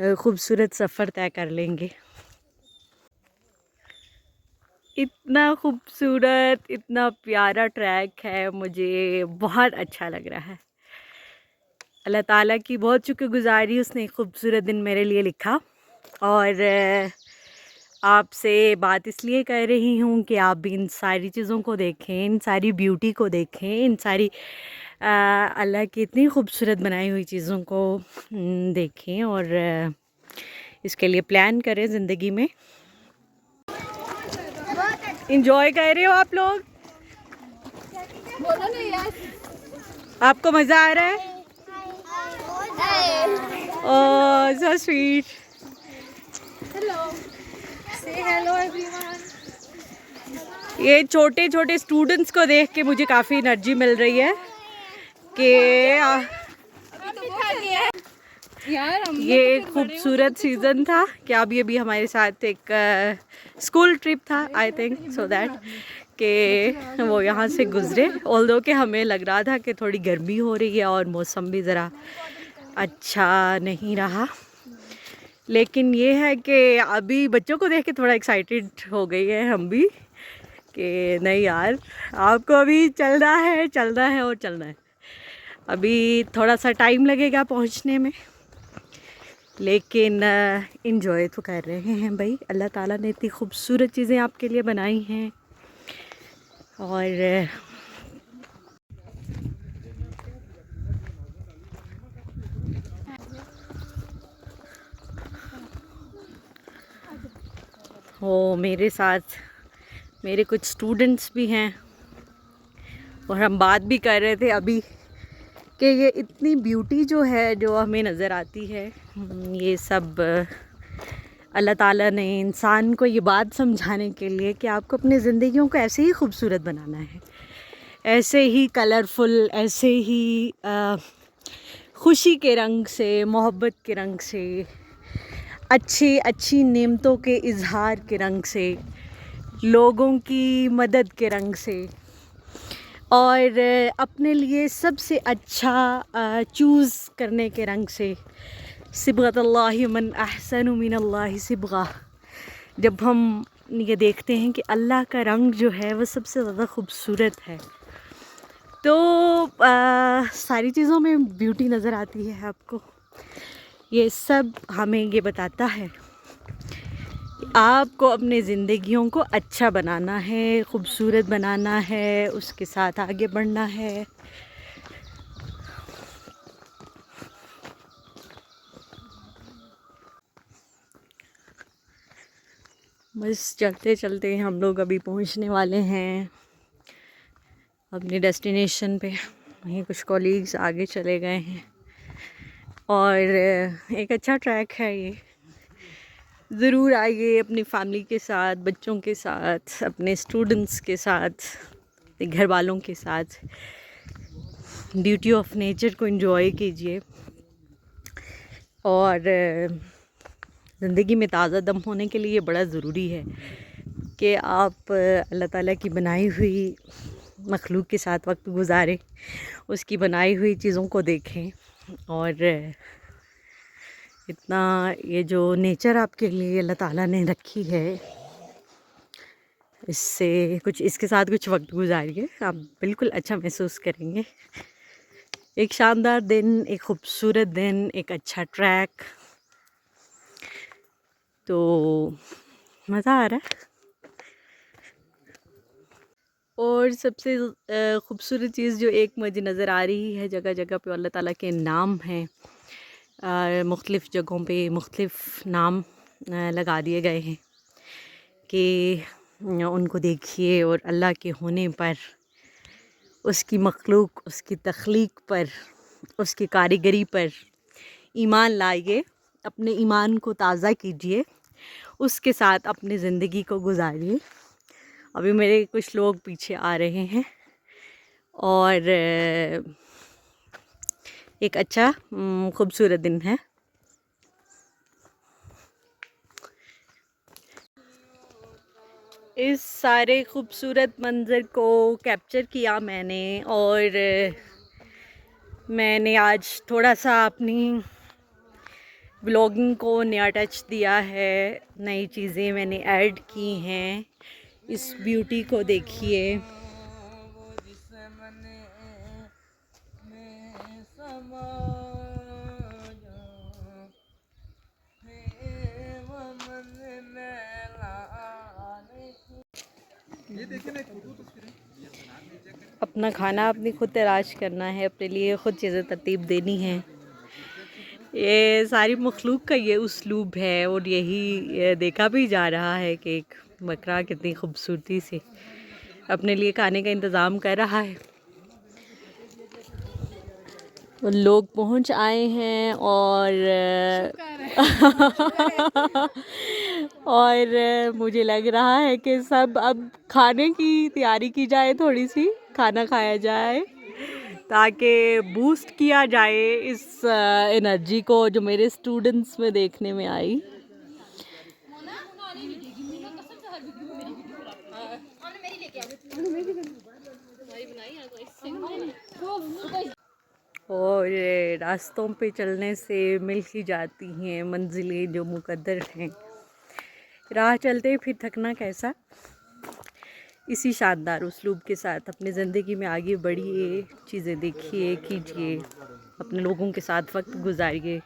खूबसूरत सफ़र तय कर लेंगे। इतना खूबसूरत, इतना प्यारा ट्रैक है, मुझे बहुत अच्छा लग रहा है। अल्लाह ताला की बहुत शुक्रगुज़ारी, उसने एक खूबसूरत दिन मेरे लिए लिखा। और आपसे बात इसलिए कर रही हूँ कि आप भी इन सारी चीज़ों को देखें, इन सारी ब्यूटी को देखें, इन सारी अल्लाह की इतनी खूबसूरत बनाई हुई चीज़ों को देखें और इसके लिए प्लान करें ज़िंदगी में। इंजॉय कर रहे हो आप लोग? बोलो ना यार, आपको मज़ा आ रहा है? ओह सो स्वीट। हेलो, से हेलो एवरीवन। ये छोटे छोटे स्टूडेंट्स को देख के मुझे काफ़ी एनर्जी मिल रही है कि ये एक खूबसूरत सीज़न था कि अभी अभी हमारे साथ एक स्कूल ट्रिप था, आई थिंक सो दैट कि वो यहाँ से गुज़रे। ऑल्दो कि हमें लग रहा था कि थोड़ी गर्मी हो रही है और मौसम भी ज़रा अच्छा नहीं रहा, लेकिन ये है कि अभी बच्चों को देख के थोड़ा एक्साइटेड हो गई है हम भी कि नहीं यार, आपको अभी चलना है, चलना है और चलना है। अभी थोड़ा सा टाइम लगेगा पहुँचने में, लेकिन इंजॉय तो कर रहे हैं भाई। अल्लाह ताला ने इतनी खूबसूरत चीज़ें आपके लिए बनाई हैं और वो मेरे साथ मेरे कुछ स्टूडेंट्स भी हैं और हम बात भी कर रहे थे अभी कि ये इतनी ब्यूटी जो है जो हमें नज़र आती है, ये सब अल्लाह ताला ने इंसान को ये बात समझाने के लिए कि आपको अपनी ज़िंदगियों को ऐसे ही खूबसूरत बनाना है, ऐसे ही कलरफुल, ऐसे ही खुशी के रंग से, मोहब्बत के रंग से, अच्छी अच्छी नेमतों के इजहार के रंग से, लोगों की मदद के रंग से और अपने लिए सबसे अच्छा चूज़ करने के रंग से। सिबग़तुल्लाहि मन अहसनु मिनल्लाहि सिबग़ा। जब हम ये देखते हैं कि अल्लाह का रंग जो है वो सबसे ज़्यादा खूबसूरत है, तो सारी चीज़ों में ब्यूटी नज़र आती है आपको। ये सब हमें ये बताता है आपको अपने ज़िंदगियों को अच्छा बनाना है, खूबसूरत बनाना है, उसके साथ आगे बढ़ना है। बस चलते चलते हम लोग अभी पहुंचने वाले हैं अपने डेस्टिनेशन पे। वहीं कुछ कॉलीग्स आगे चले गए हैं और एक अच्छा ट्रैक है ये। ज़रूर आइए अपनी फैमिली के साथ, बच्चों के साथ, अपने स्टूडेंट्स के साथ, अपने घर वालों के साथ ब्यूटी ऑफ नेचर को एंजॉय कीजिए। और ज़िंदगी में ताज़ा दम होने के लिए बड़ा ज़रूरी है कि आप अल्लाह ताला की बनाई हुई मखलूक के साथ वक्त गुज़ारें, उसकी बनाई हुई चीज़ों को देखें और इतना ये जो नेचर आपके लिए अल्लाह ताला ने रखी है, इससे कुछ इसके साथ कुछ वक्त गुजारिए, आप बिल्कुल अच्छा महसूस करेंगे। एक शानदार दिन, एक खूबसूरत दिन, एक अच्छा ट्रैक, तो मज़ा आ रहा है। और सबसे ख़ूबसूरत चीज़ जो एक मुझे नज़र आ रही है, जगह जगह पे अल्लाह ताला के नाम हैं, मुख्तलिफ़ जगहों पे मुख्तलिफ़ नाम लगा दिए गए हैं कि उनको देखिए और अल्लाह के होने पर, उसकी मखलूक, उसकी तख्लीक पर, उसकी कारीगरी पर ईमान लाइए, अपने ईमान को ताज़ा कीजिए, उसके साथ अपनी ज़िंदगी को गुजारिए। अभी मेरे कुछ लोग पीछे आ रहे हैं और एक अच्छा खूबसूरत दिन है। इस सारे खूबसूरत मंज़र को कैप्चर किया मैंने और मैंने आज थोड़ा सा अपनी व्लॉगिंग को नया टच दिया है, नई चीज़ें मैंने ऐड की हैं। इस ब्यूटी को देखिए। अपना खाना अपनी खुद तैयार करना है, अपने लिए खुद चीज़ें तरतीब देनी है। ये सारी मखलूक का ये उसलूब है, और यही देखा भी जा रहा है कि एक बकरा कितनी खूबसूरती से अपने लिए खाने का इंतज़ाम कर रहा है। लोग पहुंच आए हैं और और मुझे लग रहा है कि सब अब खाने की तैयारी की जाए, थोड़ी सी खाना खाया जाए ताकि बूस्ट किया जाए इस एनर्जी को जो मेरे स्टूडेंट्स में देखने में आई। और रास्तों पे चलने से मिल ही जाती हैं मंजिलें जो मुकद्दर हैं। राह चलते फिर थकना कैसा। इसी शानदार उसलूब के साथ अपनी ज़िंदगी में आगे बढ़िए, चीज़ें देखिए, कीजिए, अपने लोगों के साथ वक्त गुजारिए।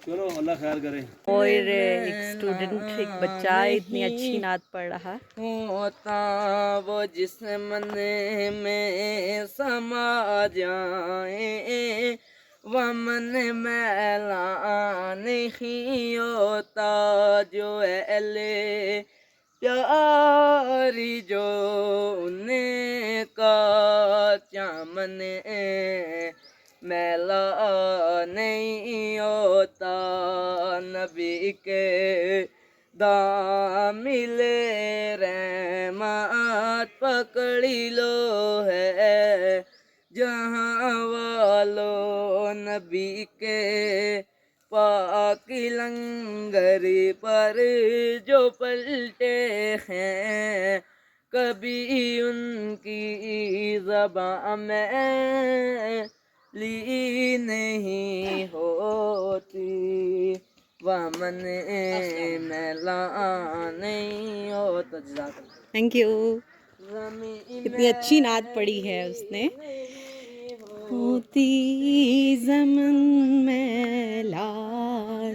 चलो अल्लाह खैर करे। और एक स्टूडेंट, एक बच्चा इतनी अच्छी नात पढ़ रहा होता वो जिस मन में समा जाए, वह मन मैला नहीं होता। जो एले प्यारी जो उन्हें का चामन मैला नहीं होता। नबी के दामिले रहमत पकड़ी लो है जहाँ वालों। नबी के पाकी लंगरी पर जो पलटे हैं, कभी उनकी ज़बां में ली नहीं होती। वह मन मैला नहीं होता। Thank you. कितनी अच्छी नात पढ़ी है उसने। होती ज़मन मैला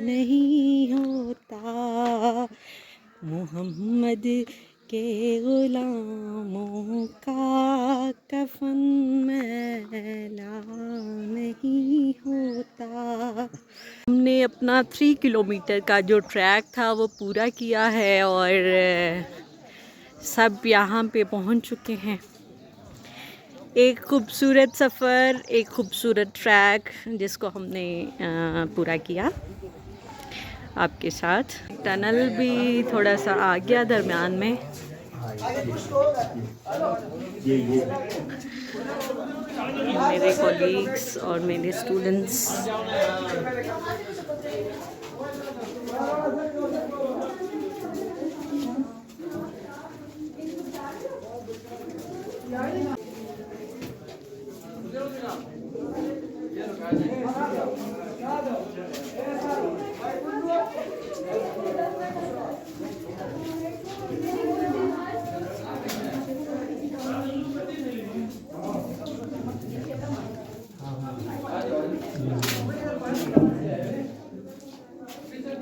नहीं होता, मोहम्मद के ग़ुलामों का कफ़न मैला नहीं होता। हमने अपना 3 किलोमीटर का जो ट्रैक था वो पूरा किया है और सब यहाँ पे पहुँच चुके हैं। एक खूबसूरत सफ़र, एक खूबसूरत ट्रैक जिसको हमने पूरा किया आपके साथ। टनल भी थोड़ा सा आ गया दरमियान में। मेरे कॉलीग्स और मेरे स्टूडेंट्स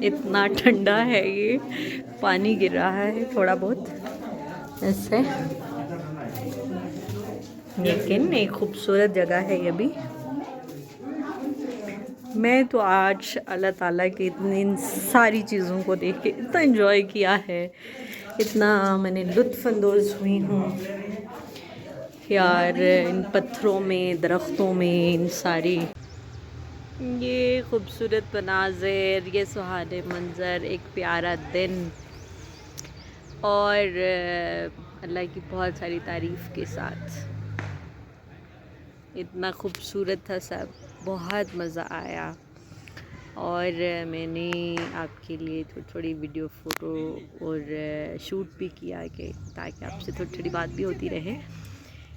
इतना ठंडा है, ये पानी गिर रहा है थोड़ा बहुत ऐसे, लेकिन एक खूबसूरत जगह है ये भी। मैं तो आज अल्लाह ताला की इतनी सारी चीज़ों को देख के इतना एंजॉय किया है, इतना मैंने लुत्फ़ अंदोज़ हुई हूँ यार, इन पत्थरों में, दरख्तों में, इन सारी ये खूबसूरत मनाज़िर, ये सुहाने मंज़र, एक प्यारा दिन और अल्लाह की बहुत सारी तारीफ़ के साथ इतना खूबसूरत था सब, बहुत मज़ा आया। और मैंने आपके लिए थोड़ी वीडियो फ़ोटो और शूट भी किया कि ताकि आपसे थोड़ी बात भी होती रहे।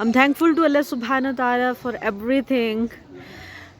I'm thankful to Allah subhanahu wa ta'ala for everything.